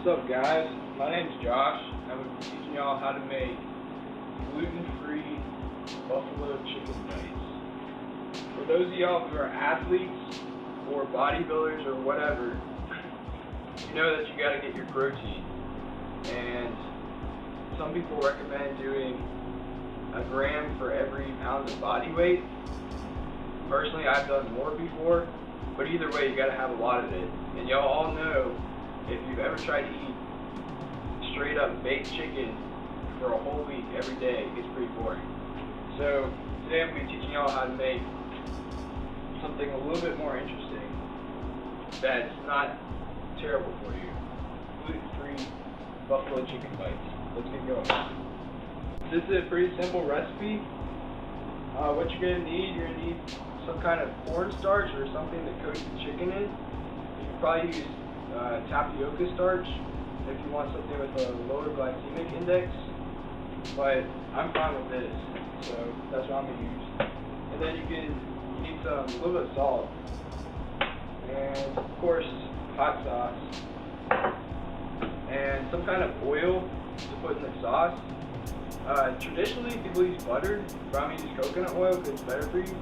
What's up, guys? My name's Josh. I'm going to be teaching y'all how to make gluten-free buffalo chicken bites. For those of y'all who are athletes or bodybuilders or whatever, you know that you got to get your protein. And some people recommend doing a gram for every pound of body weight. Personally, I've done more before, but either way, you got to have a lot of it. And y'all all know, if you've ever tried to eat straight up baked chicken for a whole week every day, it gets pretty boring. So today I'm going to be teaching y'all how to make something a little bit more interesting that's not terrible for you. Gluten-free buffalo chicken bites. Let's get going. This is a pretty simple recipe. What you're going to need some kind of cornstarch or something to coat the chicken in. You can probably use tapioca starch if you want something with a lower glycemic index, but I'm fine with this, so that's what I'm going to use. And then you need a little bit of salt, and of course hot sauce, and some kind of oil to put in the sauce. Traditionally people use butter, but I'm going to use coconut oil because it's better for you.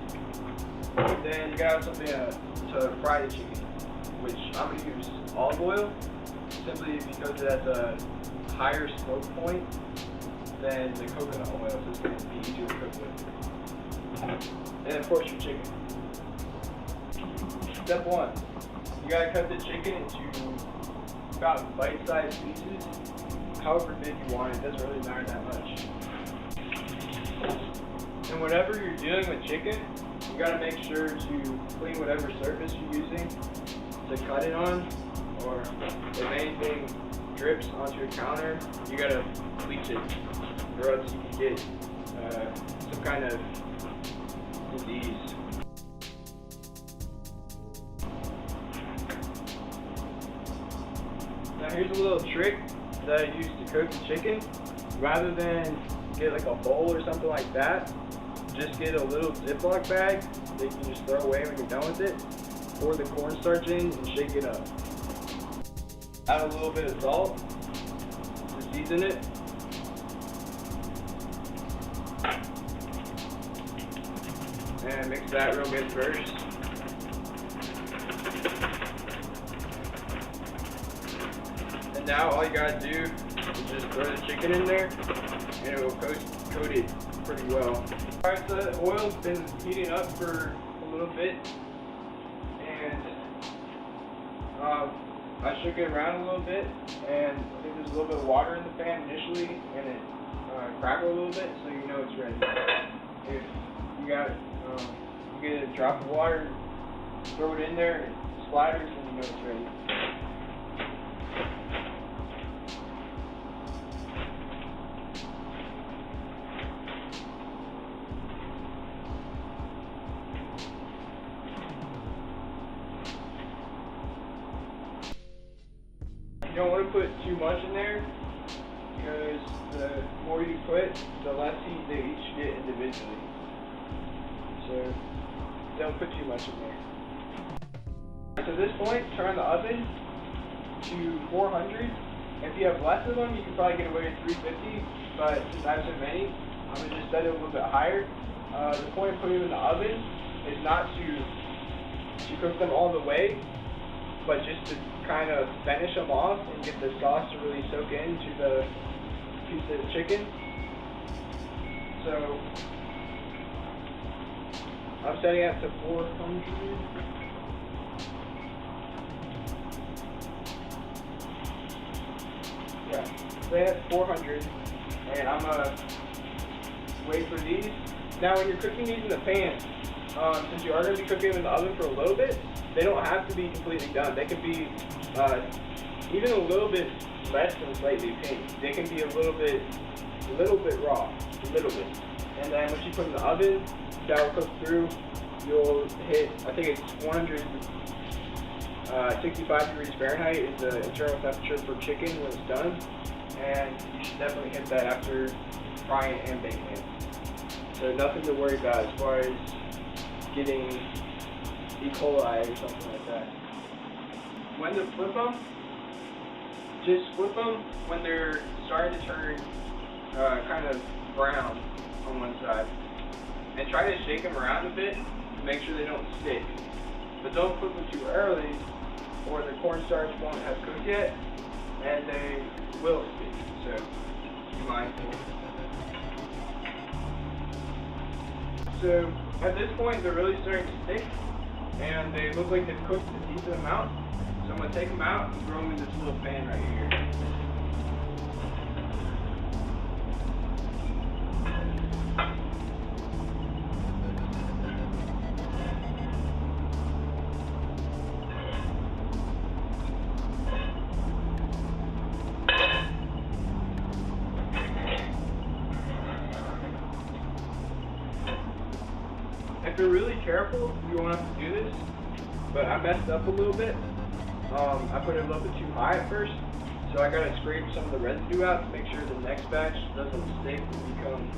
And then you got something to fry the chicken, which I'm going to use olive oil, simply because it has a higher smoke point than the coconut oil, so it's going to be easier to cook with. And of course your chicken. Step 1, you got to cut the chicken into about bite-sized pieces, however big you want. It doesn't really matter that much. And whenever you're dealing with chicken, you got to make sure to clean whatever surface you're using to cut it on, or if anything drips onto your counter, you gotta bleach it, or else you can get some kind of disease. Now here's a little trick that I use to cook the chicken. Rather than get like a bowl or something like that, just get a little Ziploc bag that you can just throw away when you're done with it. Pour the cornstarch in and shake it up. Add a little bit of salt to season it. And mix that real good first. And now all you gotta do is just throw the chicken in there and it will coat it pretty well. Alright, so the oil's been heating up for a little bit. And I shook it around a little bit, and I think there's a little bit of water in the pan initially, and it crackled a little bit, so you know it's ready. If you get a drop of water, throw it in there, it splatters, and you know it's ready. You don't want to put too much in there, because the more you put, the less heat they each get individually. So don't put too much in there. To this point, turn the oven to 400. If you have less of them, you can probably get away with 350, but since I have so many, I'm going to just set it a little bit higher. The point of putting them in the oven is not to cook them all the way, but just to kind of finish them off and get the sauce to really soak into the piece of chicken. So I'm setting it to 400. Yeah, set it at 400, and I'm gonna wait for these. Now when you're cooking these in the pan, since you are going to be cooking them in the oven for a little bit, they don't have to be completely done. They can be even a little bit less than slightly pink. They can be a little bit raw, a little bit. And then once you put them in the oven, that will cook through. You'll hit, I think it's 165 degrees Fahrenheit is the internal temperature for chicken when it's done. And you should definitely hit that after frying and baking it. So nothing to worry about as far as getting E. coli or something like that. When to flip them, just flip them when they're starting to turn kind of brown on one side. And try to shake them around a bit to make sure they don't stick. But don't flip them too early or the cornstarch won't have cooked yet and they will stick. So be mindful. So at this point they're really starting to stick and they look like they've cooked a decent amount. So I'm going to take them out and throw them in this little pan right here. If you're really careful, you won't have to do this, but I messed up a little bit. I put it a little bit too high at first, so I gotta scrape some of the residue out to make sure the next batch doesn't stick and become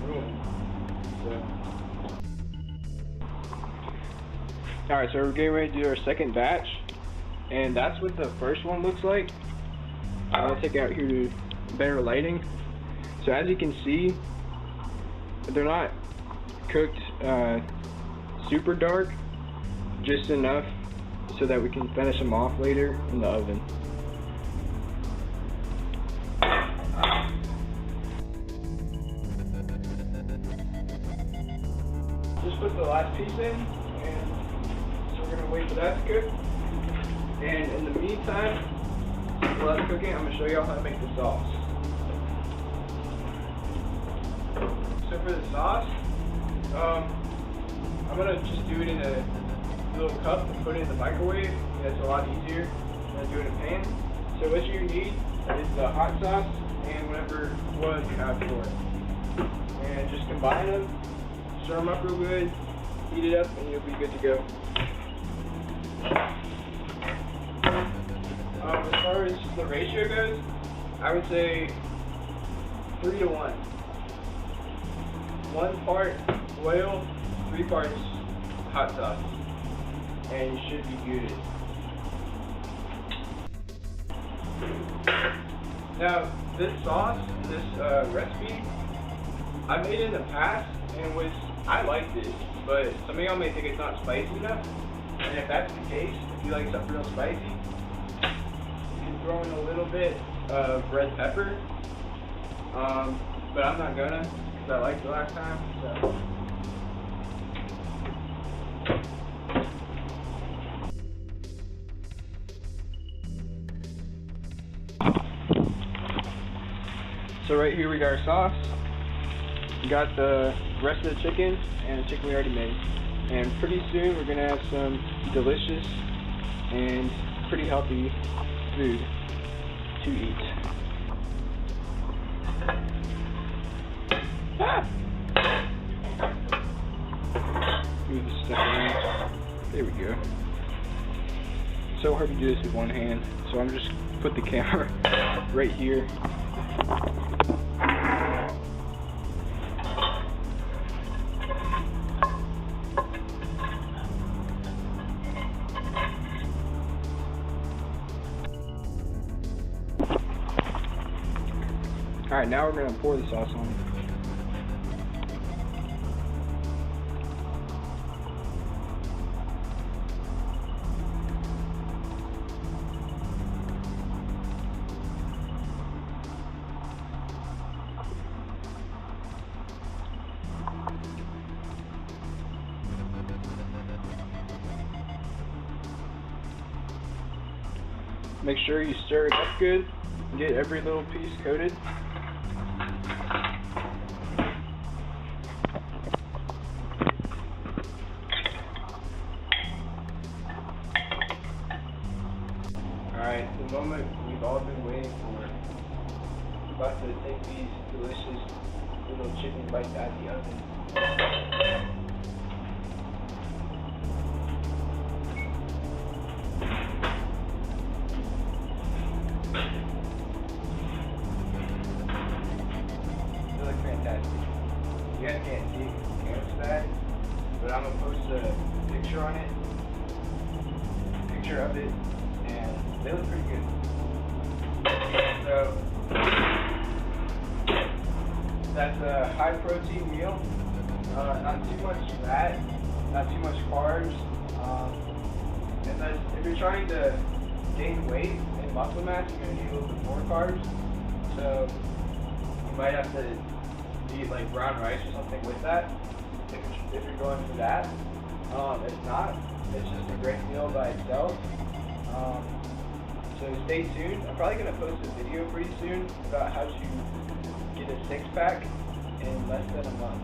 ruined. Alright, so we're getting ready to do our second batch, and that's what the first one looks like. I'll take it out here to better lighting. So as you can see, they're not cooked super dark, just enough so that we can finish them off later in the oven. Just put the last piece in, and so we're gonna wait for that to cook. And in the meantime, while that's cooking, I'm gonna show y'all how to make the sauce. So for the sauce, I'm gonna just do it in a little cup and put it in the microwave. That's a lot easier than doing it in a pan. So what you need is the hot sauce and whatever oil you have for it. And just combine them, stir them up real good, heat it up, and you'll be good to go. As far as the ratio goes, I would say 3 to 1. 1 part oil, 3 parts hot sauce, and you should be good. Now, this sauce, this recipe, I made it in the past, and I like this, but some of y'all may think it's not spicy enough, and if that's the case, if you like something real spicy, you can throw in a little bit of red pepper, but I'm not gonna, because I liked it last time, so. So right here we got our sauce, we got the rest of the chicken, and the chicken we already made. And pretty soon we're gonna have some delicious and pretty healthy food to eat. Move this stuff around. There we go. So hard to do this with one hand, so I'm just put the camera right here. Alright, now we're going to pour the sauce on. Make sure you stir it up good and get every little piece coated. Alright, the moment we've all been waiting for. I'm about to take these delicious little chicken bites out of the oven. They look fantastic. You guys can't see it because the camera's bad, but I'm gonna post a picture on it, picture of it, and they look pretty good. So that's a high protein meal, not too much fat, not too much carbs, and then if you're trying to gain weight and muscle mass, you're going to need a little bit more carbs. So you might have to eat like brown rice or something with that if you're going for that. If not, it's just a great meal by itself. So stay tuned. I'm probably going to post a video pretty soon about how to get a six-pack in less than a month.